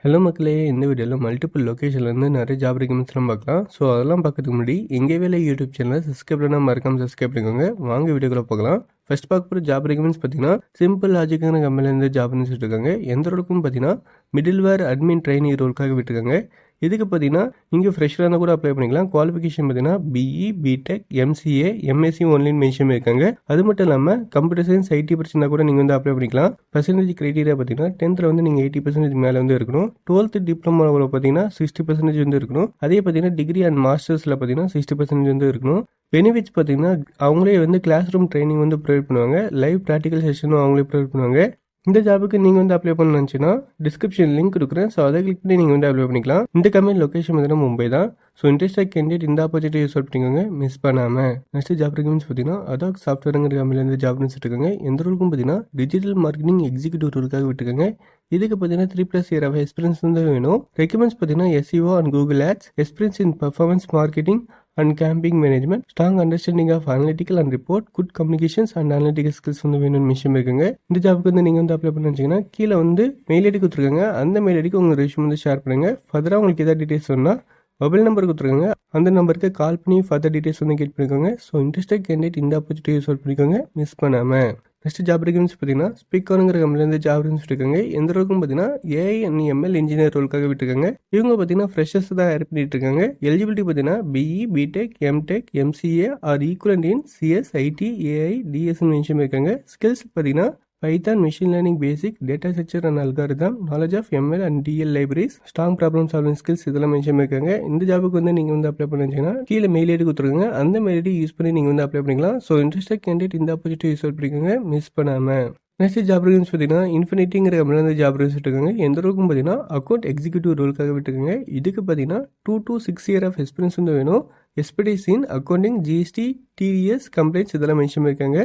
Hello மக்களே, இந்த வீடியோவில் மல்டிபிள் லொக்கேஷன்லேருந்து நிறைய ஜாப் ரெக்யூமெண்ட்ஸ்லாம் பார்க்கலாம். ஸோ அதெல்லாம் பார்க்கறதுக்கு முன்னாடி எங்கே வேலை யூடியூப் சேனலை சப்ஸ்கிரைப் பண்ணால் மறக்காம சப்ஸ்கிரைப் பண்ணிக்கோங்க. வாங்க வீடியோக்குள்ள பார்க்கலாம். ஃபர்ஸ்ட் பார்க்க போகிற ஜாப் ரெக்யூமெண்ட்ஸ் பார்த்தீங்கன்னா சிம்பிள் லாஜிக்கான கம்பெனிலேருந்து ஜாப் நினச்சிட்டு இருக்காங்க. எந்த ரோலுக்கும் பார்த்தீங்கன்னா மிடில்வேர் அட்மின் ட்ரைனிங் ரோலுக்காக விட்டுருக்காங்க. இதுக்கு பார்த்தீங்கன்னா இங்கே ஃப்ரெஷ்ஷாக இருந்தால் கூட அப்ளை பண்ணிக்கலாம். குவாலிஃபிகேஷன் பார்த்தீங்கன்னா BE, BTech, MCA, MSc online mention இருக்காங்க. அது மட்டும் இல்லாமல் கம்ப்யூட்டர் சயின்ஸ் 80% படிச்சிருந்தா கூட நீங்கள் வந்து அப்ளை பண்ணிக்கலாம். பர்சன்டேஜ் கிரைட்டீரியா பார்த்தீங்கன்னா 10th வந்து நீங்கள் 80% மேலே வந்து இருக்கணும். 12th டிப்ளமோவில் பார்த்தீங்கன்னா 60% வந்து இருக்கணும். அதே பார்த்தீங்கன்னா டிகிரி அண்ட் மாஸ்டர்ஸில் பார்த்தீங்கன்னா 60% வந்து இருக்கணும். பெனிஃபிட்ஸ் பார்த்தீங்கன்னா அவங்களே வந்து கிளாஸ் ரூம் ட்ரைனிங் வந்து ப்ரொவைட் பண்ணுவாங்க. லைவ் ப்ராக்டிகல் செஷனும் அவங்களே ப்ரொவைட் பண்ணுவாங்க. இந்த ஜாபுக்கு நீங்கள் வந்து அப்ளை பண்ண நினச்சின்னா டிஸ்கிரிப்ஷன் லிங்க் கொடுக்குறேன். ஸோ அதை கிளிக் பண்ணி நீங்கள் வந்து அப்ளை பண்ணிக்கலாம். இந்த கம்பெனி லொக்கேஷன் பார்த்தீங்கன்னா மும்பை தான். ஸோ இன்ட்ரெஸ்டாக கேண்டிடேட் இந்த ஆப்பர்ச்சுனிட்டி யூஸ் பண்ணிக்கோங்க, மிஸ் பண்ணாமல். நெக்ஸ்ட் ஜாப் ரெக்யூமெண்ட்ஸ் பார்த்தீங்கன்னா அடாக் சாஃப்ட்வேருங்கிற கம்பெனிலேருந்து ஜாப் நினச்சிட்டு இருக்காங்க. எந்த ரோலுக்கும் பார்த்தீங்கன்னா டிஜிட்டல் மார்க்கெட்டிங் எக்ஸிக்யூட்டிவ் ரோலுக்காக விட்டுருக்காங்க. இதுக்கு பார்த்தீங்கன்னா 3+ இயர் ஆஃப் எக்ஸ்பீரியன்ஸ் வந்து வேணும். ரெக்யூமெண்ட்ஸ் பார்த்தீங்கன்னா SEO and Google ads, experience in performance marketing and campaign management, strong understanding of analytical and report, good communications and analytical skills வந்து வேணும்னு மிஷன் இருக்குங்க. இந்த ஜாபுக்கு வந்து நீங்கள் வந்து அப்ளை பண்ண வச்சிங்கன்னா கீழே வந்து மெயில் ஐடி கொடுத்துருக்காங்க. அந்த மெயில் ஐடிக்கு உங்கள் ரெஸ்யூம் வந்து ஷேர் பண்ணுங்க. ஃபர்தராக உங்களுக்கு ஏதாவது டீட்டெயில்ஸ் சொன்னால் மொபைல் நம்பர் கொடுத்துருக்காங்க. அந்த நம்பருக்கு கால் பண்ணி ஃபர்தர் டீட்டெயில்ஸ் வந்து கேட் பண்ணிக்கோங்க. ஸோ இன்ட்ரெஸ்டட் கேண்டிடேட் இந்த ஆப்பர்ச்சுனிட்டி யூஸ் பண்ணிக்கோங்க, மிஸ் பண்ணாமல். நெக்ஸ்ட் ஜாப் ரெக்யூமெண்ட்ஸ் பார்த்தீங்கன்னா ஸ்பீக்கருங்கிற கம்பெனிலேருந்து ஜாப் ரெக்யூமெண்ட்ஸ் இருக்காங்க. எந்த ரோலுக்கும் பார்த்தீங்கன்னா AI and ML இன்ஜினியர் ரோலுக்காக விட்டுருக்காங்க. இவங்க பார்த்தீங்கன்னா ஃப்ரெஷர்ஸ் தான் ஹையர் பண்ணிட்டு இருக்காங்க. எலிஜிபிலிட்டி பார்த்தீங்கன்னா BE, BTech, MTech, MCA or equivalent in CS, IT, AI, DS mention இருக்காங்க. ஸ்கில்ஸ் பார்த்தீங்கன்னா Python, machine learning basic, data structure and algorithm, knowledge of ML and DL libraries, strong problem solving skills இதெல்லாம் mention இருக்காங்க. இந்த ஜாபுக்கு வந்து நீங்கள் வந்து apply பண்ணிங்கன்னா கீழே மெயில் ஐடி கொடுத்துருங்க. அந்த மெயில் ஐடி யூஸ் பண்ணி நீங்கள் வந்து அப்ளை பண்ணிக்கலாம். ஸோ இன்ட்ரெஸ்டட் கேண்டிடேட் இந்த ஆப்பர்ச்சுனிட்டி யூஸ் பண்ணிக்கோங்க, மிஸ் பண்ணாமல். நெக்ஸ்ட் ஜாப் ரெக்யூமெண்ட்ஸ் பார்த்தீங்கன்னா இன்ஃபினிட்டிங்கிற கம்பெனிலேருந்து ஜாப் ரெக்யூமெண்ட்ஸ் விட்டுருக்காங்க. எந்த ரோலுக்கும் பார்த்தீங்கன்னா அக்கௌண்ட் எக்ஸிக்யூட்டிவ் ரோலுக்காக விட்டுருக்காங்க. இதுக்கு பார்த்தீங்கன்னா 2 to 6 இயர் ஆஃப் எக்ஸ்பீரியன்ஸ் வந்து வேணும். எக்ஸ்பர்டைஸ் இன் அக்கௌண்டிங், GST, TDS, கம்ப்ளைண்ட்ஸ் இதெல்லாம் மென்ஷன் இருக்காங்க.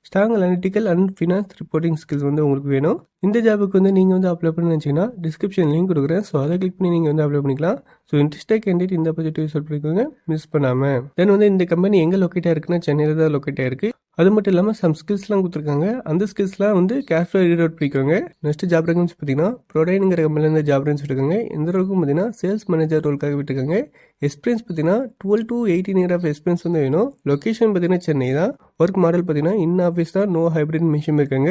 Strong analytical and finance reporting skills வந்து உங்களுக்கு வேணும். இந்த ஜாபுக்கு வந்து நீங்கள் வந்து அப்ளை பண்ணி நினச்சிங்கன்னா டிஸ்கிரிப்ஷன் லிங்க் கொடுக்குறேன். ஸோ அதை கிளிக் பண்ணி நீங்கள் வந்து அப்ளை பண்ணிக்கலாம். ஸோ இன்ட்ரெஸ்டாக கேண்டிடேட் இந்த ஆப்பர்ச்சுனிட்டி யூஸ் பண்ணிக்கோங்க, மிஸ் பண்ணாமல். தென் வந்து இந்த கம்பெனி எங்கே லொக்கேட்டாக இருக்குன்னா சென்னையில் தான் லொக்கேட்டாக இருக்குது. அது மட்டும் இல்லாமல் சம் ஸ்கில்ஸ்லாம் கொடுத்துருக்காங்க. அந்த ஸ்கில்ஸ்லாம் வந்து கேர்ஃபுல்லாக ரீட் அவுட் பண்ணிக்கோங்க. நெக்ஸ்ட் ஜாப் ரெக்யூமெண்ட்ஸ் பார்த்தீங்கன்னா ப்ரொடைனுங்கிற கம்பெனிலேருந்து ஜாப் ரெக்யூமெண்ட்ஸ் விட்டுருக்காங்க. எந்த ரோலுக்கும் பார்த்தீங்கன்னா சேல்ஸ் மேனேஜர் ரோலுக்காக விட்டுருக்காங்க. எக்ஸ்பீரியன்ஸ் பார்த்தீங்கன்னா 12 to 18 இயர் ஆஃப் எக்ஸ்பீரியன்ஸ் வந்து வேணும். லொக்கேஷன் பார்த்தீங்கன்னா சென்னை தான். ஒர்க் மாடல் பார்த்தீங்கன்னா இன் ஆஃபீஸ் தான், நோ ஹைப்ரிட் மிஷன் இருக்காங்க.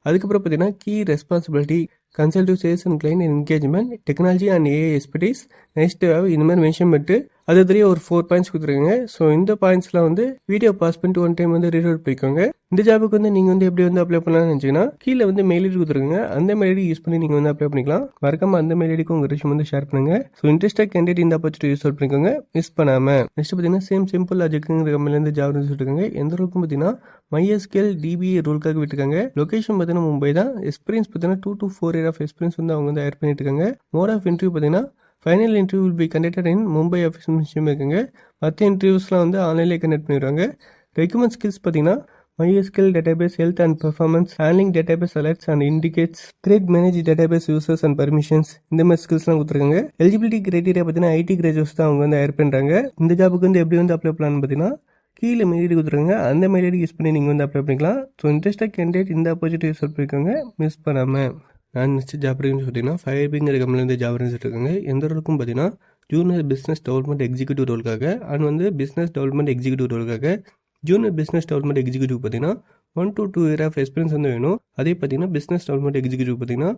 அதுக்கப்புறம் பார்த்தீங்கன்னா key responsibility, consultative sales and client engagement, technology and AI expertise, next இந்த மாதிரி மென்ஷன் பண்ணிட்டு அது ஒரு 4 பாயிண்ட்ஸ் கொடுத்துருக்காங்க. ஸோ இந்த பாயிண்ட்ஸ்லாம் வந்து வீடியோ பாஸ் பண்ணிட்டு ஒன் டைம் வந்து ரீட் அவுட் பண்ணிக்கோங்க. இந்த ஜாபுக்கு வந்து நீங்கள் வந்து எப்படி வந்து அப்ளை பண்ணலாம்னு நினச்சிங்கன்னா கீழே வந்து மெயில் ஐடி கொடுத்துருக்காங்க. அந்த மெயில் ஐடி யூஸ் பண்ணி நீங்கள் வந்து அப்ளை பண்ணிக்கலாம். மறக்காம அந்த மெயில் ஐடிக்கு உங்கள் ரெஸ்யூம் வந்து ஷேர் பண்ணுங்க. ஸோ இன்ட்ரெஸ்டாக கேண்டிடேட் இந்த ஆப்பர்ச்சுனிட்டி யூஸ் பண்ணிக்கோங்க, மிஸ் பண்ணாமல். நெக்ஸ்ட் பார்த்தீங்கன்னா சிம்பிள் லாஜிக்குங்கிற கம்பெனிலேருந்து ஜாப் இருக்காங்க. எந்த ரோலுக்கும் பார்த்தீங்கன்னா MySQL DBA ரோலுக்காக விட்டுருக்காங்க. லொகேஷன் பார்த்தீங்கன்னா மும்பை தான். எக்ஸ்பீரியன்ஸ் பார்த்தீங்கன்னா 2 to 4 இயர் ஆஃப் எக்ஸ்பீரியன்ஸ் வந்து அவங்க வந்து ஹையர் பண்ணிட்டு இருக்காங்க. மோட் ஆஃப் இன்டர்வியூ பார்த்தீங்கன்னா final interview will be conducted in Mumbai office mission இருக்குங்க. மற்ற இன்டர்வியூஸ்லாம் வந்து ஆன்லைன்லேயே கண்டக்ட் பண்ணிடுவாங்க. ரெக்யூமெண்ட் ஸ்கில்ஸ் பார்த்தீங்கன்னா MySQL database, health and performance, handling database alerts and indicates, create manage database users and permissions, இந்த மாதிரி ஸ்கில்ஸ்லாம் கொடுத்துருக்காங்க. எலிஜிபிலிட்டி கிரைட்டீரியா பார்த்தீங்கன்னா IT கிராஜுவேட்ஸ் தான் அவங்க வந்து ஹையர் பண்ணுறாங்க. இந்த ஜாபுக்கு வந்து எப்படி வந்து அப்ளை பண்ணலான்னு பார்த்தீங்கன்னா கீழே மெயில் ஐடி கொடுத்துருக்காங்க. அந்த மெயில் ஐடி யூஸ் பண்ணி நீங்கள் வந்து அப்ளை பண்ணிக்கலாம். ஸோ இன்ட்ரெஸ்டாக கேண்டிடேட் இந்த ஆப்பர்ச்சுனிட்டி யூஸ் பண்ணிக்கோங்க, மிஸ் பண்ணாமல். நெக்ஸ்ட் ஜாப் ரெக்யூமெண்ட்ஸ் பார்த்தீங்கன்னா ஃபயர்பிங்கிற கம்பெனிலேருந்து ஜாப் ரெக்யூமெண்ட்ஸ் இருக்காங்க. எந்த ரோலுக்கும் பார்த்தீங்கன்னா ஜூனியர் பிஸ்னஸ் டெவலப்மெண்ட் எக்ஸிக்யூட்டிவ் ரோலுக்காக அண்ட் வந்து பிஸ்னஸ் டெவலப்மெண்ட் எக்ஸிக்யூட்டிவ் ரோலுக்காக. ஜூனியர் பிஸ்னஸ் டெவலப்மெண்ட் எக்ஸிக்யூட்டிவ் பார்த்தீங்கன்னா 1 to 2 இயர் ஆஃப் எக்ஸ்பீரியன்ஸ் வந்து வேணும். அதே பார்த்தீங்கன்னா பிஸ்னஸ் டெவலப்மெண்ட் எக்ஸிக்யூட்டிவ் பார்த்தீங்கன்னா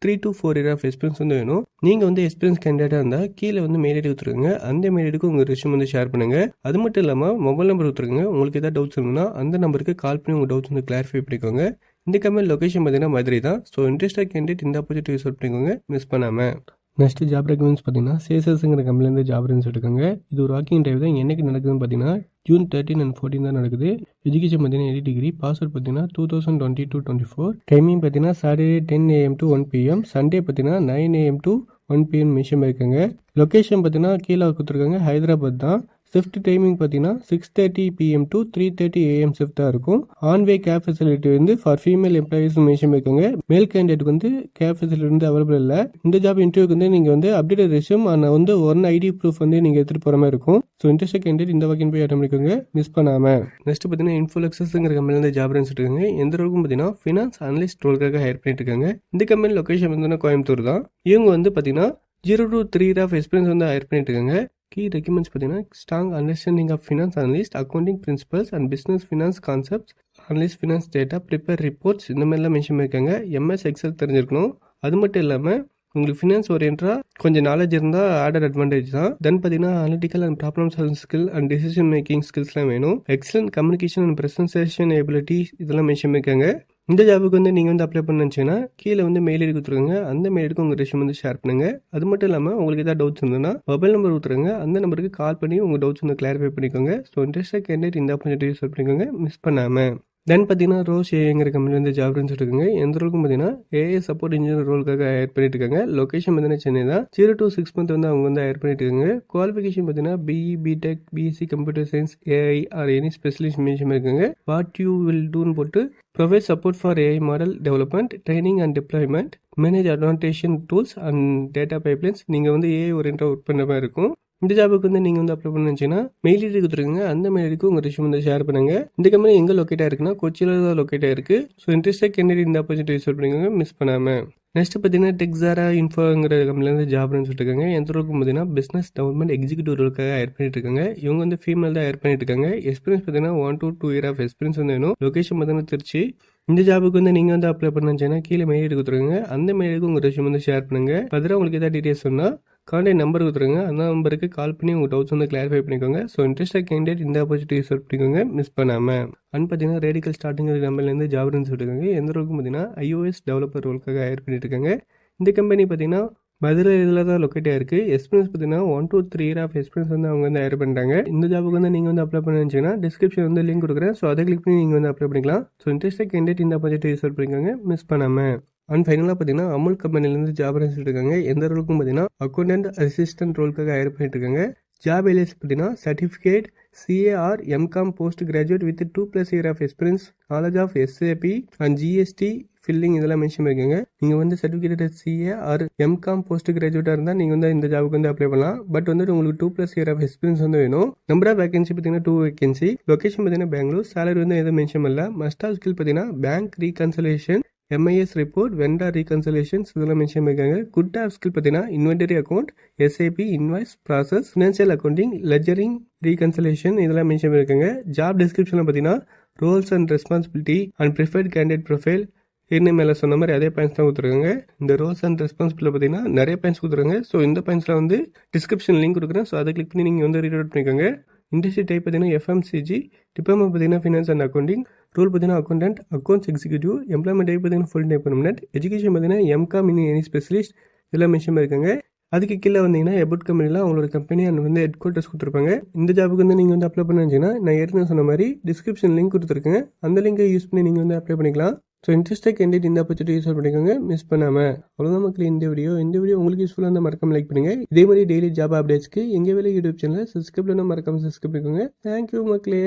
3 to 4 இயர் ஆஃப் எக்ஸ்பீரியன்ஸ் வந்து வேணும். நீங்கள் வந்து எக்ஸ்பீரியன்ஸ் கேண்டிடேட்டாக இருந்தால் கீழே வந்து மெயில் ஐடி கொடுத்துருங்க. அந்த மெயில் ஐடிக்கு உங்கள் ரெஸ்யூம் வந்து ஷேர் பண்ணுங்க. அது மட்டும் இல்லாமல் மொபைல் நம்பர் கொடுத்துருங்க. உங்களுக்கு ஏதாவது டவுட்ஸ் இருந்ததுன்னா அந்த நம்பருக்கு கால் பண்ணி உங்கள் டவுட்ஸ் வந்து கிளாரிஃபை பண்ணிக்கோங்க. இந்த கம்பெனி லொகேஷன் பார்த்தீங்கன்னா மதுரை தான். ஸோ இன்ட்ரெஸ்டாக கேண்டிடேட் இந்த ஆப்பர்ச்சுனிட்டி யூஸ் பண்ணிக்கோங்க, மிஸ் பண்ணாமல். நெக்ஸ்ட் ஜாப் ரெக்யூமெண்ட்ஸ் பார்த்தீங்கன்னா சேசஸ்ங்கிற கம்பெனிலேருந்து ஜாப் ரெக்யூமெண்ட்ஸ் இருக்காங்க. இது ஒரு வாக்கிங் டிரைவ் தான். என்னைக்கு நடக்குதுன்னு பார்த்தீங்கன்னா June 13 and 14 தான் நடக்குது. எஜுகேஷன் பார்த்தீங்கன்னா 80 டிகிரி. பாஸ்வேர்ட் பார்த்தீங்கன்னா 2020-24. டைமிங் பார்த்தீங்கன்னா Saturday 10 AM to 1 PM, Sunday பார்த்தீங்கன்னா 9 AM to 1 PM மிஷன் இருக்காங்க. லொக்கேஷன் பார்த்தீங்கன்னா கீழே கொடுத்துருக்காங்க, ஹைதராபாத் தான். ஷிஃப்ட் டைமிங் பார்த்தீங்கன்னா 6:30 PM to 3:30 AM ஷிஃப்ட்டாக இருக்கும். ஆன்வே கேப் ஃபெசிலிட்டி வந்து ஃபார் ஃபீமேல் எம்ப்ளாயிஸ் மென்ஷன் பண்ணியிருக்காங்க. மேல் கேண்டிடேட் வந்து கேப் ஃபெசிலிட்டி வந்து அவைலபிள் இல்லை. இந்த ஜாப் இன்டர்வியூக்கு வந்து நீங்கள் வந்து அப்டேட் ரெஸ்யூம் ஆனால் வந்து ஒன் ஐடி ப்ரூஃப் வந்து நீங்கள் எடுத்துகிட்டு போகிற மாதிரி இருக்கும். ஸோ இன்ட்ரெஸ்ட் கேண்டிடேட் இந்த வகையின் போய் அட்டன் பண்ணிக்கோங்க, மிஸ் பண்ணாமல். நெக்ஸ்ட் பார்த்தீங்கன்னா இன்ஃபோலெக்ஸஸ்ங்கிற கம்பெனிலேருந்து ஜாப் இருக்காங்க. எந்த ரோலுக்கும் பார்த்தீங்கன்னா ஃபினான்ஸ் அனலிஸ்ட் ரோலுக்காக ஹையர் பண்ணிட்டு இருக்காங்க. இந்த கம்பெனி லொகேஷன் வந்து கோயம்புத்தூர் தான். இவங்க வந்து பார்த்தீங்கன்னா 0 to 3 years ஆஃப் எக்ஸ்பீரியன்ஸ் வந்து ஹையர் பண்ணிட்டு இருக்காங்க. கீ ரெக்யூமெண்ட்ஸ் பார்த்தீங்கன்னா strong understanding of finance analyst, accounting principles and business finance concepts, analyst finance data, prepare reports, இந்த மாதிரிலாம் மென்ஷன் பண்ணியிருக்காங்க. MS எக்ஸல் தெரிஞ்சிருக்கணும். அது மட்டும் இல்லாமல் உங்களுக்கு ஃபினான்ஸ் ஓரியன்டாக கொஞ்சம் நாலேஜ் இருந்தால் ஆடட் அட்வான்டேஜ் தான். தென் பார்த்தீங்கன்னா analytical and problem solving skill and decision making ஸ்கில்ஸ்லாம் வேணும். Excellent communication and presentation ability இதெல்லாம் மென்ஷன் பண்ணியிருக்காங்க. இந்த ஜாபுக்கு வந்து நீங்கள் வந்து அப்ளை பண்ணச்சுன்னா கீழே வந்து மெயில் ஐடி கொடுத்துருங்க. அந்த மெயில் ஐடிக்கு உங்கள் ரெஷ்யூம் வந்து ஷேர் பண்ணுங்க. அது மட்டும் இல்லாமல் உங்களுக்கு ஏதாவது டவுட்ஸ் இருந்ததுன்னா மொபைல் நம்பர் கொடுத்துருங்க. அந்த நம்பருக்கு கால் பண்ணி உங்கள் டவுட்ஸ் வந்து கிளாரிஃபை பண்ணிக்கோங்க. ஸோ இன்ட்ரெஸ்டாக கேண்டிடேட் இந்த ஆப்பர்ச்சுனிட்டி யூஸ் பண்ணிக்கோங்க, மிஸ் பண்ணாமல். தென் பார்த்தீங்கன்னா ரோஸ் ஏங்கிற கம்பெனி வந்து ஜாப் இருக்காங்க. எந்த ரோலுக்கும் பார்த்தீங்கன்னா AI சப்போர்ட் இன்ஜினியர் ரோலுக்காக ஹையர் பண்ணிட்டு இருக்காங்க. லொகேஷன் பார்த்தீங்கன்னா சென்னை தான். 0 to 6 months வந்து அவங்க வந்து ஹையர் பண்ணிட்டு இருக்காங்க. குவாலிஃபிகேஷன் பார்த்தீங்கன்னா BE, BTech, BSc computer science, AI or any specialist mention இருக்காங்க. வாட் யூ வில் டூன்னு போட்டு provide support for AI model development, training and deployment, manage annotation tools and data pipelines. நீங்கள் வந்து AI ஓரியன்டாக work பண்ணுற மாதிரி இருக்கும். இந்த ஜாபுக்கு வந்து நீங்கள் வந்து அப்ளை பண்ணுச்சுன்னா மெயில் ஐடி கொடுத்துருங்க. அந்த மெயில் ஐடிக்கு உங்கள் ரெஷ்யூம் வந்து ஷேர் பண்ணுங்க. இந்த கம்பெனி எங்கே லொக்கேட் ஆயிருக்குன்னா கொச்சியில் தான் லொக்கேட் ஆயிருக்கு. ஸோ இன்ட்ரெஸ்டாக கேண்டிடேட் இந்த ஆப்பர்ச்சுனிட்டி யூஸ் பண்ணிக்கோங்க, மிஸ் பண்ணாமல். நெக்ஸ்ட் பார்த்தீங்கன்னா டெக்ஸாரா இன்ஃபோங்கிற கம்பெனிலேருந்து ஜாப் இருக்காங்க. எந்த ரோலுக்கும் பார்த்தீங்கன்னா பிஸ்னஸ் டெவலப்மெண்ட் எக்ஸிக்யூட்டிவ் ரோலுக்காக ஹையர் பண்ணிட்டு இருக்காங்க. இவங்க வந்து ஃபீமேல் தான் ஹையர் பண்ணிட்டு இருக்காங்க. எக்ஸ்பீரியன்ஸ் பார்த்தீங்கன்னா 1 to 2 years ஆஃப் எக்ஸ்பீரியன்ஸ் வந்து வேணும். லொகேஷன் பார்த்தீங்கன்னா திருச்சி. இந்த ஜாபுக்கு வந்து நீங்கள் வந்து அப்ளை பண்ணுச்சுன்னா கீழே மெயில் ஐடி கொடுத்துருங்க. அந்த மெயில் ஐடிக்கு உங்கள் ரெஷ்யூம் வந்து ஷேர் பண்ணுங்க. பதிலாக உங்களுக்கு ஏதாவது டீடைல்ஸ் சொன்னால் கான்டாக்ட் நம்பர் கொடுத்துருங்க. அந்த நம்பருக்கு கால் பண்ணி உங்கள் டவுட்ஸ் வந்து கிளாரிஃபை பண்ணிக்கோங்க. ஸோ இன்ட்ரெஸ்டாக கேண்டிடேட் இந்த ஆப்பர்ச்சுனிட்டி யூஸ் பண்ணிக்கோங்க, மிஸ் பண்ணாமல். அண்ட் பார்த்தீங்கன்னா ரேடிக்கல் ஸ்டார்டிங் கம்பெனிலேருந்து ஜாப் இருக்காங்க. எந்த ரோலுக்கும் பார்த்தீங்கன்னா iOS டெவலப்பர் ரோலுக்காக ஹையர் பண்ணிட்டு இருக்காங்க. இந்த கம்பெனி பார்த்தீங்கன்னா மதுரை இதில் தான் லொக்கேட் ஆயிருக்கு. எக்ஸ்பீரியன்ஸ் பார்த்தீங்கன்னா 1 to 3 years ஆஃப் எக்ஸ்பீரியன்ஸ் வந்து அவங்க வந்து ஹையர் பண்ணிட்டாங்க. இந்த ஜாபுக்கு வந்து நீங்கள் வந்து அப்ளை பண்ணிச்சுன்னா டிஸ்கிரிப்ஷன் வந்து லிங்க் கொடுக்குறேன். ஸோ அதை கிளிக் பண்ணி நீங்கள் வந்து அப்ளை பண்ணிக்கலாம். ஸோ இன்ட்ரெஸ்டாக கேண்டிடேட் இந்த ஆப்பர்ச்சுனிட்டி யூஸ் பண்ணிக்கோங்க, மிஸ் பண்ணாமல். அண்ட் ஃபைனலாக பார்த்தீங்கன்னா அமுல் கம்பெனிலேருந்து ஜாப் இருக்காங்க. எந்த ரோலுக்கும் பார்த்தீங்கன்னா அக்கௌண்டன்ட் அசிஸ்டன்ட் ரோலுக்காக ஹையர் பண்ணிட்டு இருக்காங்க. ஜாப் எலிஜிபிலிட்டி பார்த்தீங்கன்னா certificate CA or MCOM post graduate with 2+ years of experience, knowledge of SAP and GST filing இதெல்லாம் மென்ஷன் பண்ணிக்கோங்க. நீங்கள் வந்து certificate CA or MCOM post கிராஜுவேட்டாக இருந்தால் நீங்கள் வந்து இந்த ஜாபுக்கு வந்து அப்ளை பண்ணலாம். பட் வந்துட்டு உங்களுக்கு 2+ years ஆஃப் எக்ஸ்பீரியன்ஸ் வந்து வேணும். நம்பர் ஆஃப் வேகன்சி பார்த்தீங்கன்னா 2 வேகன்சி. லொகேஷன் பார்த்தீங்கன்னா பெங்களூர். சேலரி வந்து எதுவும் மென்ஷன் பண்ணல. மஸ்ட் ஆஃப் ஸ்கில் பார்த்தீங்கன்னா bank reconciliation, MIS report, vendor reconciliations இதெல்லாம் மென்ஷன் பண்ணிருக்காங்க. குட் ஆஃப் ஸ்கில் பார்த்தீங்கன்னா inventory account, SAP invoice process, financial accounting, ledgering reconciliation இதெல்லாம் மென்ஷன் பண்ணிருக்காங்க. ஜாப் டிஸ்கிரிப்ஷனில் பார்த்தீங்கன்னா roles and responsibility and preferred candidate profile என்ன மேலே சொன்ன மாதிரி அதே பாயிண்ட்ஸ் தான் கொடுத்துருக்காங்க. இந்த ரோல்ஸ் அண்ட் ரெஸ்பான்சிபிலிட்டி பார்த்தீங்கன்னா நிறைய பாயிண்ட்ஸ் கொடுத்துருக்காங்க. ஸோ இந்த பாயிண்ட்ஸில் வந்து டிஸ்கிரிப்ஷன் லிங்க் கொடுக்குறேன். ஸோ அதை கிளிக் பண்ணி நீங்கள் வந்து ரீட் அவுட் பண்ணிக்கோங்க. இண்டஸ்ட்ரி டைப் பார்த்தீங்கன்னா FMCG, டிப்ளமோ பார்த்தீங்கன்னா ஃபினான்ஸ் அண்ட் அக்கௌண்டிங், ரோல் பார்த்தீங்கன்னா accountant, accounts executive, employment type பார்த்தீங்கன்னா ஃபுல் டைம் பெர்மனன்ட், எஜுகேஷன் பார்த்தீங்கன்னா MCOM இன் எனி ஸ்பெஷலிஸ்ட் இதெல்லாம் மென்ஷன் பண்ணிருக்காங்க. அதுக்கு கீழே வந்தீங்கன்னா எபவுட் கம்பெனியில் அவங்களோட கம்பெனி அண்ட் வந்து ஹெட் குவார்ட்டர்ஸ் கொடுத்துருப்பாங்க. இந்த ஜாபுக்கு வந்து நீங்கள் வந்து அப்ளை பண்ணிச்சுன்னா நான் ஏற்கனவே சொன்ன மாதிரி டிஸ்கிரிப்ஷன் லிங்க் கொடுத்துருக்கேன். அந்த லிங்கை யூஸ் பண்ணி நீங்கள் வந்து அப்ளை பண்ணிக்கலாம். ஸோ இன்ட்ரெஸ்டாக கேண்டிடேட் இந்த ஆப்பர்ச்சுனிட்டி யூஸ் பண்ணிக்கோங்க, மிஸ் பண்ணாமல். அவ்வளோதான் மக்கள் இந்த வீடியோ உங்களுக்கு யூஸ்ஃபுல்லாக இருந்தால் மறக்காம லைக் பண்ணுங்கள். இதே மாதிரி டெய்லி ஜாப் அப்டேட்ஸ்க்கு எங்கள் வேலை யூடியூப் சேனலை சப்ஸ்கிரைப் பண்ணால் மறக்காம சப்ஸ்கிரைப் பண்ணிக்கோங்க. தேங்க்யூ மக்களே.